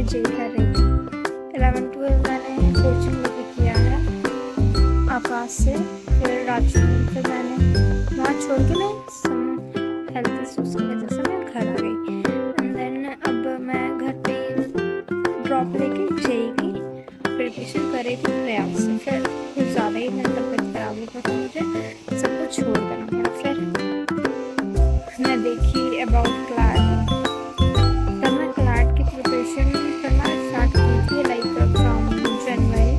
मैं जेई कर रही थी। 11-12 मैंने कोचिंग लेके किया है आकाश से, फिर राजस्थान। फिर मैंने वहाँ छोड़ के मैं हेल्थ इश्यूज़ की वजह से मैं घर आ गई। एंड देन अब मैं घर पे ड्रॉप लेके जेई की प्रिपरेशन कर रही थी प्रयाग से। फिर कुछ ज़्यादा ही मेरी तबीयत खराब हो गई तो मुझे सब कुछ छोड़ देना पड़ा। फिर मैं देखी अबाउट क्लैट, तब मैं क्लैट की प्रिपरेशन करना स्टार्ट की थी लाइक फ्रॉम जनवरी।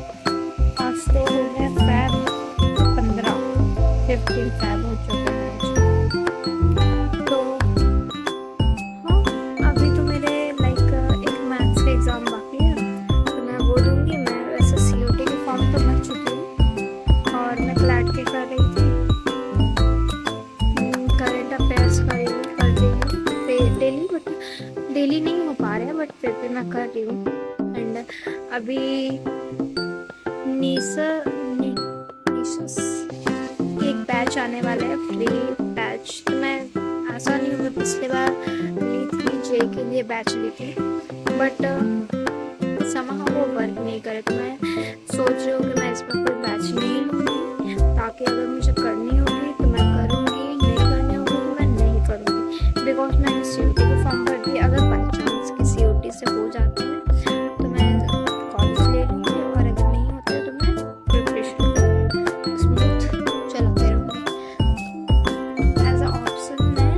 आज तो हो गया फैब 15, 15 फैब हो चुका है आज। तो हाँ, अभी तो मेरे लाइक एक मैथ्स का एग्ज़ाम बाकी है, तो मैं वो दूँगी। मैं वैसे सीओटी के फॉर्म तो भर चुकी हूँ और मैं क्लैट के कर रही थी। करंट अफेयर्स कर रही हूँ डेली, बट डेली नहीं हो पा रहा है, बट फिर भी मैं कर रही हूँ। एंड अभी नीसस एक बैच आने वाला है, फ्री बैच। तो मैं ऐसा नहीं हूँ, मैं पिछले बार ली थी जे के लिए बैच ली थी, बट समहाउ वो वर्क नहीं करे। तो मैं सोच रही हूँ कि मैं इस बार कोई बैच नहीं लूँगी, ताकि अगर मुझे करनी होगी तो मैं करूँगी, नहीं करनी होगी तो मैं नहीं करूँगी। बिकॉज मैंने सीओटी को फॉर्म भर दिया, अगर बाई चांस की सीओटी से हो जाते हैं तो मैं कॉलेज ले लूँगी, और अगर नहीं होते तो मैं प्रिपरेशन स्मूथ चलाते रहूँगी। एज अ ऑप्शन मैं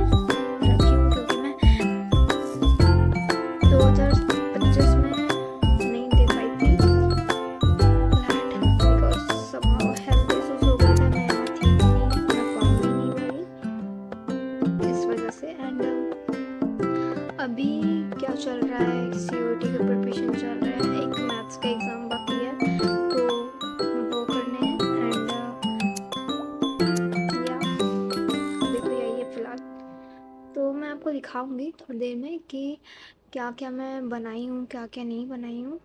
रखी हूँ, क्योंकि मैं 2025 में नहीं दे पाई थी flat, because somehow health issues हो गए थे। मैं यहाँ थी नहीं, मैं फॉर्म भी नहीं भरी इस वजह से। एंड अभी क्या चल रहा है, सीओटी का प्रिपरेशन चल रहा है, एक मैथ्स का एग्ज़ाम बाकी है, तो वो करने हैं। एंड या अभी तो यही है फ़िलहाल। तो मैं आपको दिखाऊंगी थोड़ी देर में कि क्या क्या मैं बनाई हूँ, क्या क्या नहीं बनाई हूँ,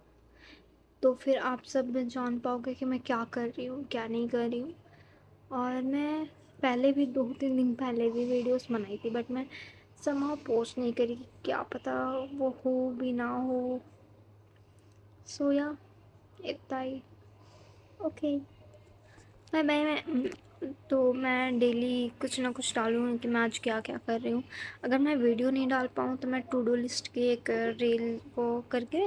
तो फिर आप सब जान पाओगे कि मैं क्या कर रही हूँ, क्या नहीं कर रही हूँ। और मैं पहले भी 2-3 दिन पहले भी वीडियोस बनाई थी, बट मैं समहाउ पोस्ट नहीं करी, क्या पता वो हो भी ना हो। सो या इतना ही। Okay, bye bye. तो मैं डेली कुछ ना कुछ डालूँगी कि मैं आज क्या क्या कर रही हूँ। अगर मैं वीडियो नहीं डाल पाऊँ तो मैं टू डू लिस्ट की एक रील को करके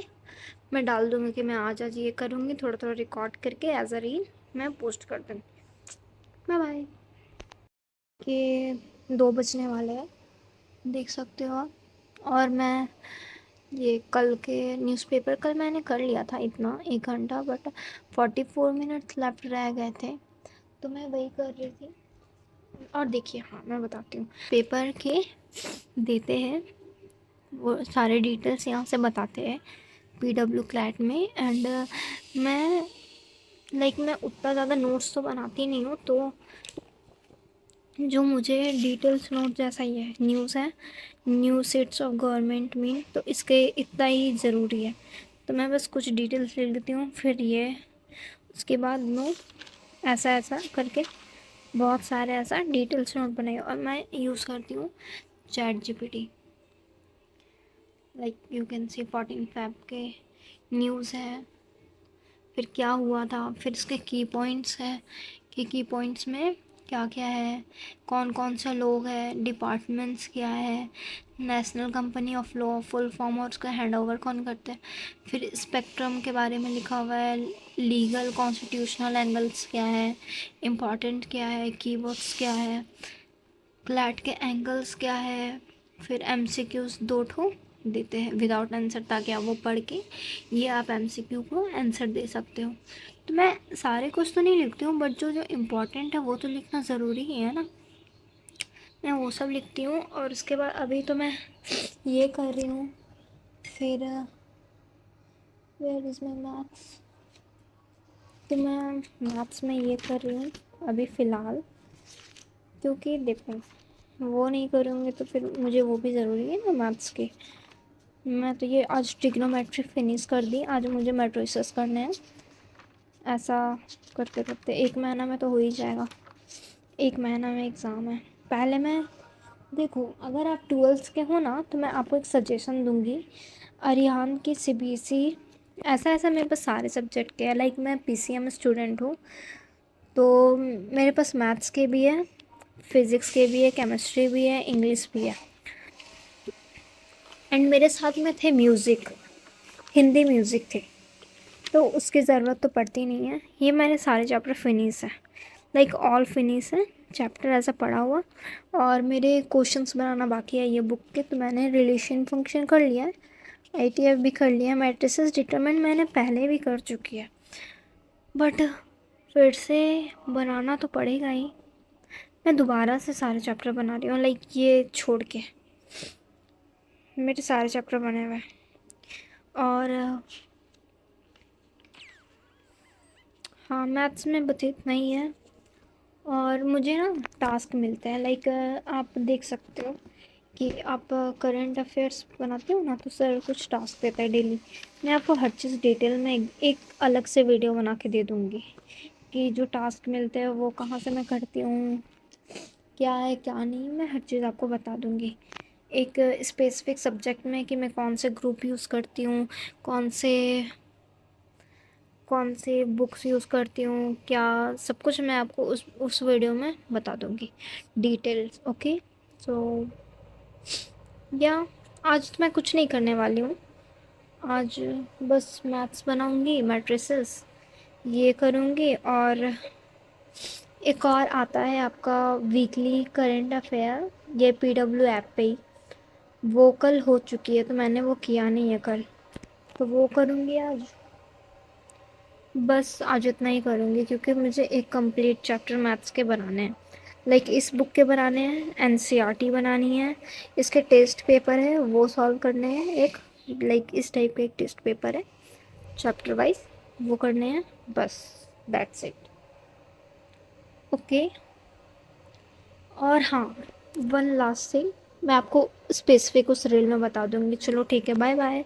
मैं डाल दूँगी कि मैं आज ये करूँगी, थोड़ा थोड़ा रिकॉर्ड करके एज अ रील मैं पोस्ट कर दूँगी। Bye bye. कि 2 बजने वाले हैं, देख सकते हो आप। और मैं ये कल के न्यूज़पेपर कल मैंने कर लिया था इतना 1 घंटा, बट 44 मिनट्स लेफ्ट रह गए थे, तो मैं वही कर रही थी। और देखिए, हाँ मैं बताती हूँ, पेपर के देते हैं वो सारे डिटेल्स यहाँ से बताते हैं पीडब्ल्यू क्लैट में। एंड मैं मैं उतना ज़्यादा नोट्स तो बनाती नहीं हूँ, तो जो मुझे डिटेल्स नोट जैसा ही है, न्यूज़ है, new seats of government mean, तो इसके इतना ही ज़रूरी है। तो मैं बस कुछ डिटेल्स लिख देती हूँ, फिर ये उसके बाद नोट ऐसा ऐसा करके बहुत सारे ऐसा डिटेल्स नोट बनाए। और मैं यूज़ करती हूँ chat GPT. Like you can see 14 Feb के न्यूज़ है, फिर क्या हुआ था, फिर इसके की पॉइंट्स है कि की पॉइंट्स में क्या क्या है, कौन कौन से लोग हैं, डिपार्टमेंट्स क्या है, national company of law full form और उसका हैंड ओवर कौन करते हैं, फिर स्पेक्ट्रम के बारे में लिखा हुआ है, लीगल कॉन्स्टिट्यूशनल एंगल्स क्या है, इम्पॉर्टेंट क्या है, कीवर्ड्स क्या है, क्लैट के एंगल्स क्या है, फिर एमसीक्यूज 2 ठो देते हैं विदाउट आंसर, ताकि आप वो पढ़ के ये आप एमसीक्यू को आंसर दे सकते हो। तो मैं सारे कुछ तो नहीं लिखती हूँ, बट जो जो इम्पोर्टेंट है वो तो लिखना ज़रूरी ही है ना, मैं वो सब लिखती हूँ। और उसके बाद अभी तो मैं ये कर रही हूँ, फिर वेयर इज़ माई मैथ्स, तो मैं मैथ्स में ये कर रही हूँ अभी फ़िलहाल, क्योंकि देखो वो नहीं करूँगी तो फिर मुझे वो भी ज़रूरी है ना मैथ्स की। मैं तो ये आज ट्रिग्नोमेट्री फिनिश कर दी, आज मुझे मैट्रिसेस करने हैं। ऐसा करते करते 1 महीना में तो हो ही जाएगा, 1 महीना में एग्ज़ाम है। पहले मैं देखो, अगर आप 12th के हो ना तो मैं आपको एक सजेशन दूंगी, अरिहान की सीबीएसई, ऐसा ऐसा मेरे पास सारे सब्जेक्ट के हैं। लाइक मैं पीसीएम स्टूडेंट हूँ, तो मेरे पास मैथ्स के भी है, फिज़िक्स के भी है, केमिस्ट्री भी है, इंग्लिश भी है। एंड मेरे साथ में थे म्यूज़िक, हिंदी म्यूज़िक थे, तो उसकी ज़रूरत तो पड़ती नहीं है। ये मैंने सारे चैप्टर फिनिश है, लाइक ऑल फिनिश है, चैप्टर ऐसा पढ़ा हुआ। और मेरे क्वेश्चंस बनाना बाकी है ये बुक के, तो मैंने रिलेशन फंक्शन कर लिया है, आईटीएफ भी कर लिया है, मैट्रिसेस डिटरमिनेंट मैंने पहले भी कर चुकी है, बट फिर से बनाना तो पड़ेगा ही। मैं दोबारा से सारे चैप्टर बना रही हूँ, लाइक ये छोड़ के मेरे सारे चैप्टर बने हुए हैं। और हाँ, मैथ्स में बस इतना ही है। और मुझे ना टास्क मिलते हैं, लाइक आप देख सकते हो कि आप करंट अफेयर्स बनाते हो ना, तो सर कुछ टास्क देता है डेली। मैं आपको हर चीज़ डिटेल में एक अलग से वीडियो बना के दे दूँगी कि जो टास्क मिलते हैं वो कहाँ से मैं करती हूँ, क्या है क्या नहीं, मैं हर चीज़ आपको बता दूँगी। एक स्पेसिफिक सब्जेक्ट में कि मैं कौन से ग्रुप यूज़ करती हूँ, कौन से बुक्स यूज़ करती हूँ, क्या सब कुछ मैं आपको उस वीडियो में बता दूँगी डिटेल्स। ओके, सो या आज तो मैं कुछ नहीं करने वाली हूँ। आज बस मैथ्स बनाऊँगी, मैट्रिसेस ये करूँगी, और एक और आता है आपका वीकली करंट अफेयर, ये पीडब्ल्यू ऐप पे ही। वो कल हो चुकी है, तो मैंने वो किया नहीं है कल, तो वो करूँगी आज। बस आज इतना ही करूँगी, क्योंकि मुझे एक कंप्लीट चैप्टर मैथ्स के बनाने हैं, लाइक इस बुक के बनाने हैं, एनसीईआरटी बनानी है, इसके टेस्ट पेपर है वो सॉल्व करने हैं, एक लाइक इस टाइप का एक टेस्ट पेपर है चैप्टर वाइज, वो करने हैं, बस दैट्स इट। ओके, और हाँ, वन लास्ट थिंग मैं आपको स्पेसिफिक उस रील में बता दूँगी। चलो ठीक है, बाय बाय।